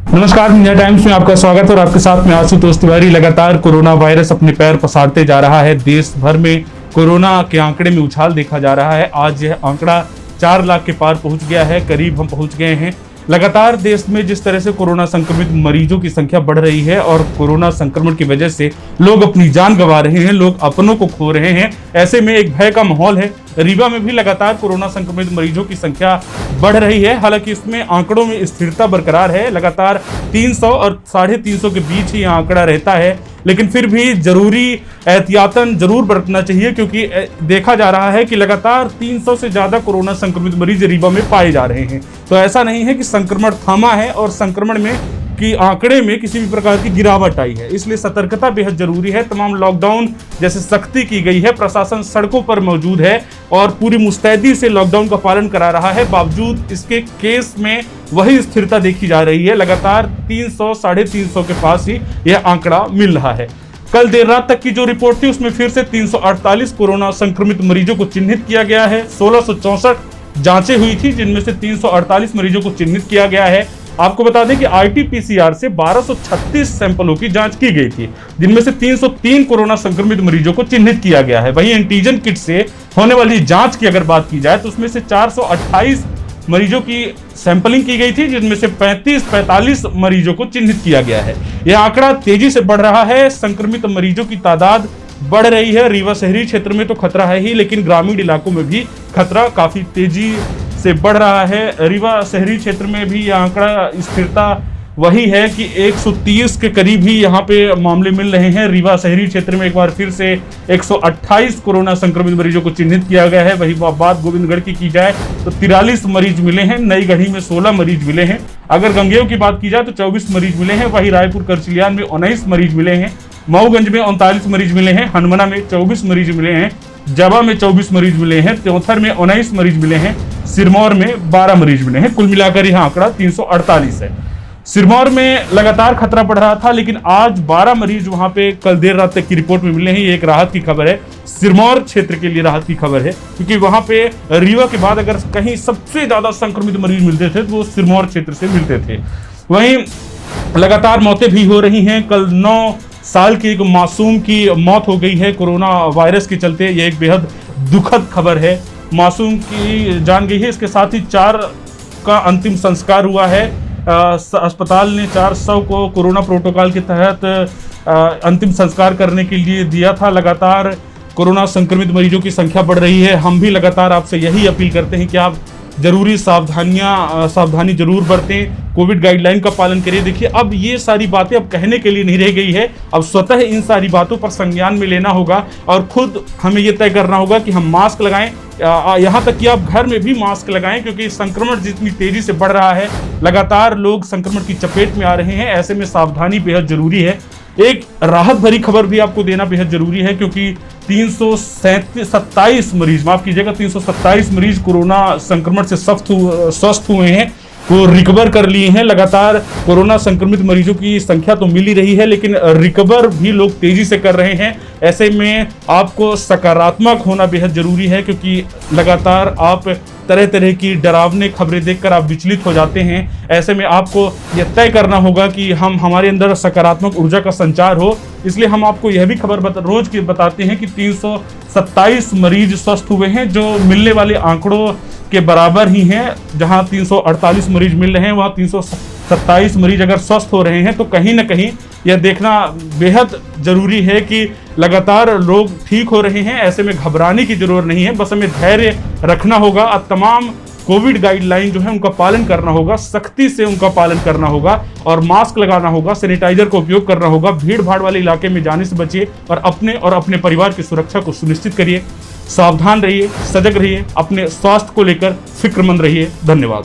नमस्कार, India times में आपका स्वागत है और आपके साथ में आशुतोष तिवारी। लगातार कोरोना वायरस अपने पैर पसारते जा रहा है। देश भर में कोरोना के आंकड़े में उछाल देखा जा रहा है। आज यह आंकड़ा 4 लाख के पार पहुंच गया है, करीब हम पहुंच गए हैं। लगातार देश में जिस तरह से कोरोना संक्रमित मरीजों की संख्या बढ़ रही है और कोरोना संक्रमण की वजह से लोग अपनी जान गंवा रहे हैं, लोग अपनों को खो रहे हैं, ऐसे में एक भय का माहौल है। रीवा में भी लगातार कोरोना संक्रमित मरीजों की संख्या बढ़ रही है। हालांकि इसमें आंकड़ों में स्थिरता बरकरार है। लगातार 300 और 350 के बीच ही आंकड़ा रहता है, लेकिन फिर भी जरूरी एहतियातन जरूर बरतना चाहिए, क्योंकि देखा जा रहा है कि लगातार 300 से ज्यादा कोरोना संक्रमित मरीज रीवा में पाए जा रहे हैं। तो ऐसा नहीं है कि संक्रमण थमा है और संक्रमण में कि आंकड़े में किसी भी प्रकार की गिरावट आई है, इसलिए सतर्कता बेहद जरूरी है। तमाम लॉकडाउन जैसे सख्ती की गई है, प्रशासन सड़कों पर मौजूद है और पूरी मुस्तैदी से लॉकडाउन का पालन करा रहा है। बावजूद इसके केस में वही स्थिरता देखी जा रही है। लगातार 300 350 के पास ही यह आंकड़ा मिल रहा है। कल देर रात तक की जो रिपोर्ट थी उसमें फिर से 348 कोरोना संक्रमित मरीजों को चिन्हित किया गया है। 1664 जांचें हुई थी, जिनमें से 348 मरीजों को चिन्हित किया गया है। आपको बता दें कि आरटी-पीसीआर से 1236 सैंपलों की जांच की गई थी, जिनमें से 303 कोरोना संक्रमित मरीजों को चिन्हित किया गया है। वहीं एंटीजन किट से होने वाली जांच की अगर बात की जाए तो उसमें से 428 मरीजों की सैंपलिंग की गई थी, जिनमें से 45 मरीजों को चिन्हित किया गया है। यह आंकड़ा तेजी से बढ़ रहा है। संक्रमित मरीजों की तादाद बढ़ रही है। रीवा शहरी क्षेत्र में तो खतरा है ही, लेकिन ग्रामीण इलाकों में भी खतरा काफी तेजी से बढ़ रहा है। रीवा शहरी क्षेत्र में भी यह आंकड़ा स्थिरता वही है कि 130 के करीब ही यहाँ पे मामले मिल रहे हैं। रीवा शहरी क्षेत्र में एक बार फिर से 128 कोरोना संक्रमित मरीजों को चिन्हित किया गया है। वही बात गोविंदगढ़ की जाए तो 43 मरीज मिले हैं। नई गढ़ी में 16 मरीज मिले हैं। अगर गंगेव की बात की जाए तो 24 मरीज मिले हैं। वही रायपुर करचिलियान में 19 मरीज मिले हैं। मऊगंज में 39 मरीज मिले हैं। हनुमाना में 24 मरीज मिले हैं। जबा में 24 मरीज मिले हैं। त्योंथर में 19 मरीज मिले हैं। सिरमौर में 12 मरीज मिले हैं। कुल मिलाकर यह आंकड़ा 348 है। सिरमौर में लगातार खतरा बढ़ रहा था, लेकिन आज 12 मरीज वहां पे कल देर रात तक की रिपोर्ट में मिले हैं। ये एक राहत की खबर है, सिरमौर क्षेत्र के लिए राहत की खबर है, क्योंकि वहां पे रीवा के बाद अगर कहीं सबसे ज्यादा संक्रमित मरीज मिलते थे तो वो सिरमौर क्षेत्र से मिलते थे। वहीं लगातार मौतें भी हो रही हैं। कल 9 साल की एक मासूम की मौत हो गई है कोरोना वायरस के चलते। यह एक बेहद दुखद खबर है। मासूम की जान गई है। इसके साथ ही 4 का अंतिम संस्कार हुआ है। अस्पताल ने 400 को कोरोना प्रोटोकॉल के तहत अंतिम संस्कार करने के लिए दिया था। लगातार कोरोना संक्रमित मरीजों की संख्या बढ़ रही है। हम भी लगातार आपसे यही अपील करते हैं कि आप जरूरी सावधानी जरूर बरतें, कोविड गाइडलाइन का पालन करिए। देखिए, अब ये सारी बातें अब कहने के लिए नहीं रह गई है। अब स्वतः इन सारी बातों पर संज्ञान में लेना होगा और खुद हमें ये तय करना होगा कि हम मास्क लगाएं। यहाँ तक कि आप घर में भी मास्क लगाएं, क्योंकि संक्रमण जितनी तेजी से बढ़ रहा है, लगातार लोग संक्रमण की चपेट में आ रहे हैं। ऐसे में सावधानी बेहद जरूरी है। एक राहत भरी खबर भी आपको देना बेहद जरूरी है, क्योंकि 327 मरीज, माफ कीजिएगा, 327 मरीज कोरोना संक्रमण से स्वस्थ हुए हैं, वो रिकवर कर लिए हैं। लगातार कोरोना संक्रमित मरीजों की संख्या तो मिल ही रही है, लेकिन रिकवर भी लोग तेजी से कर रहे हैं। ऐसे में आपको सकारात्मक होना बेहद जरूरी है, क्योंकि लगातार आप तरह तरह की डरावनी खबरें देखकर आप विचलित हो जाते हैं। ऐसे में आपको यह तय करना होगा कि हमारे अंदर सकारात्मक ऊर्जा का संचार हो। इसलिए हम आपको यह भी खबर रोज की बताते हैं कि 327 मरीज स्वस्थ हुए हैं, जो मिलने वाले आंकड़ों के बराबर ही हैं। जहां 348 मरीज मिल रहे हैं, वहां 327 मरीज अगर स्वस्थ हो रहे हैं, तो कहीं ना कहीं यह देखना बेहद जरूरी है कि लगातार लोग ठीक हो रहे हैं। ऐसे में घबराने की जरूरत नहीं है, बस हमें धैर्य रखना होगा। तमाम कोविड गाइडलाइन जो है उनका पालन करना होगा, सख्ती से उनका पालन करना होगा और मास्क लगाना होगा, सैनिटाइजर का उपयोग करना होगा। भीड़ भाड़ वाले इलाके में जाने से बचिए और अपने परिवार की सुरक्षा को सुनिश्चित करिए। सावधान रहिए, सजग रहिए, अपने स्वास्थ्य को लेकर फिक्रमंद रहिए। धन्यवाद।